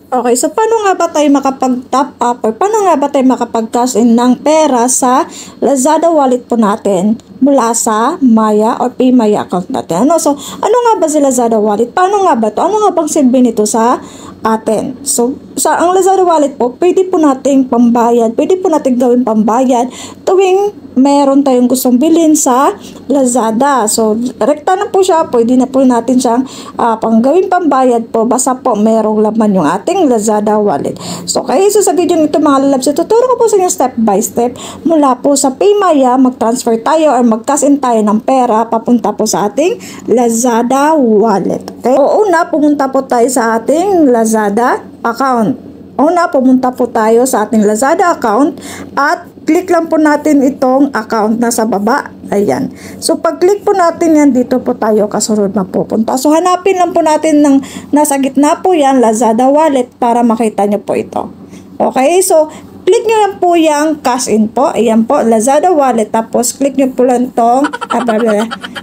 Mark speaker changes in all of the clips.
Speaker 1: Okay, so paano nga ba tayo makapag-top up or paano nga ba tayo makapag-cash in ng pera sa Lazada wallet po natin mula sa Maya or PayMaya account natin? So, ano nga ba si Lazada wallet? Paano nga ba to? Ano nga bang silbi nito sa atin? So, sa ang Lazada wallet po, pwede po nating pambayad, pwede po nating gawin pambayad tuwing meron tayong gustong bilhin sa Lazada. So, rekta na po siya, pwede na po natin siyang panggawin pambayad po, basta po merong laman yung ating Lazada wallet. So, kaya sa video nito mga lalabs, tuturo ko po sa inyo step by step mula po sa PayMaya, mag-transfer tayo or mag-cash in tayo ng pera papunta po sa ating Lazada wallet. Okay? O una, pumunta po tayo sa ating Lazada account. Una, pumunta po tayo sa ating Lazada account at click lang po natin itong account na sa baba. Ayan. So, pag-click po natin yan, dito po tayo kasunod mapupunta. So, hanapin lang po natin ng nasa gitna po yan, Lazada wallet, para makita nyo po ito. Okay? So, click nyo lang po yung cash in po. Ayan po, Lazada wallet. Tapos, click nyo po lang itong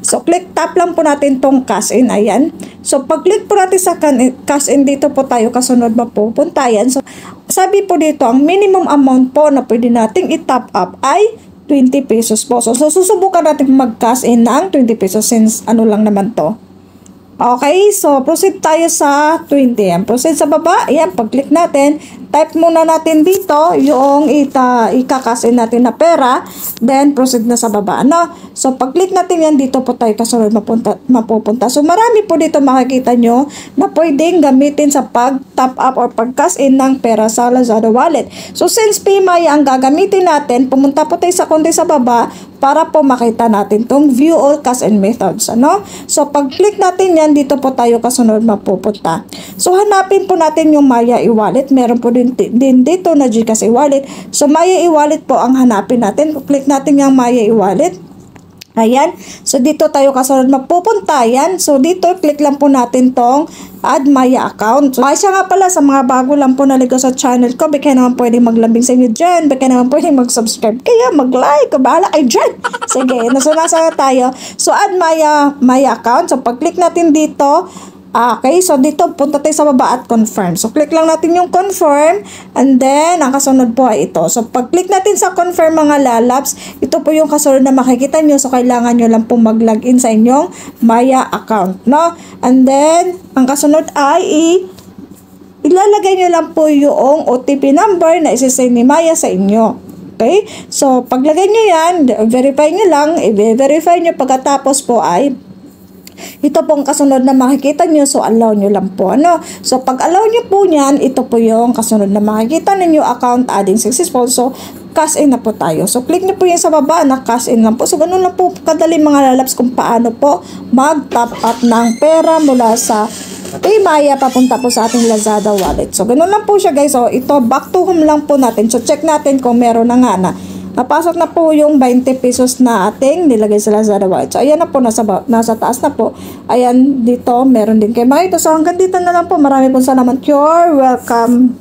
Speaker 1: so, tap lang po natin itong cash in. Ayan. So, pag-click po natin sa cash in, dito po tayo kasunod mapupunta. Ayan. So, sabi po dito, ang minimum amount po na pwede nating i-top up ay 20 pesos po. So, susubukan natin mag-cash in ng 20 pesos since ano lang naman to. Okay, so proceed tayo sa 20. Yan. Proceed sa baba. Ayan, pag-click natin, type muna natin dito yung ikakasin natin na pera. Then, proceed na sa baba. No? So, pag-click natin yan, dito po tayo kasunod mapupunta. So, marami po dito makikita nyo na pwedeng gamitin sa pag-top up or pag-cash in ng pera sa Lazada wallet. So, since PayMaya ang gagamitin natin, pumunta po tayo sa konti sa baba para po makita natin tong view all cash in methods. Ano? So, pag-click natin yan, dito po tayo kasunod mapupunta. So, hanapin po natin yung Maya e-wallet. Meron po din dito na GCash e-wallet. So, Maya e-wallet po ang hanapin natin. Click natin yung Maya e-wallet. Ayan. So, dito tayo kasunod mapupunta. Yan. So, dito, click lang po natin tong add Maya account. So, siya nga pala sa mga bago lang po naligaw sa channel ko. Baka naman pwedeng maglambing sa inyo dyan. Baka naman pwedeng mag-subscribe. Kaya mag-like. Bahala kayo dyan. Sige. Nasa na tayo. So, add Maya account. So, pag-click natin dito, okay, so dito punta tayo sa baba at confirm. So, click lang natin yung confirm and then, ang kasunod po ay ito. So, pag-click natin sa confirm mga lalabs, ito po yung kasunod na makikita nyo. So, kailangan nyo lang po mag-login sa inyong Maya account, no? And then, ang kasunod ay ilalagay nyo lang po yung OTP number na isasend ni Maya sa inyo. Okay? So, paglagay nyo yan, verify nyo lang, i-verify nyo pagkatapos po ay ito pong kasunod na makikita nyo, so allow nyo lang po. Ano? So, pag allow nyo po yan, ito po yung kasunod na makikita ninyo, account adding successful. So, cash in na po tayo. So, click nyo po yan sa baba na cash in lang po. So, ganun lang po kadali mga lalabs kung paano po mag-top up ng pera mula sa PayMaya papunta po sa ating Lazada wallet. So, ganun lang po siya guys. So, ito back to home lang po natin. So, check natin kung meron na nga na. Napasok na po yung 20 pesos na ating nilagay sa Lazada wallet. So, ayan na po, nasa taas na po. Ayan, dito, meron din kayo makita. So, hanggang dito na lang po. Marami pong salamat. You're welcome.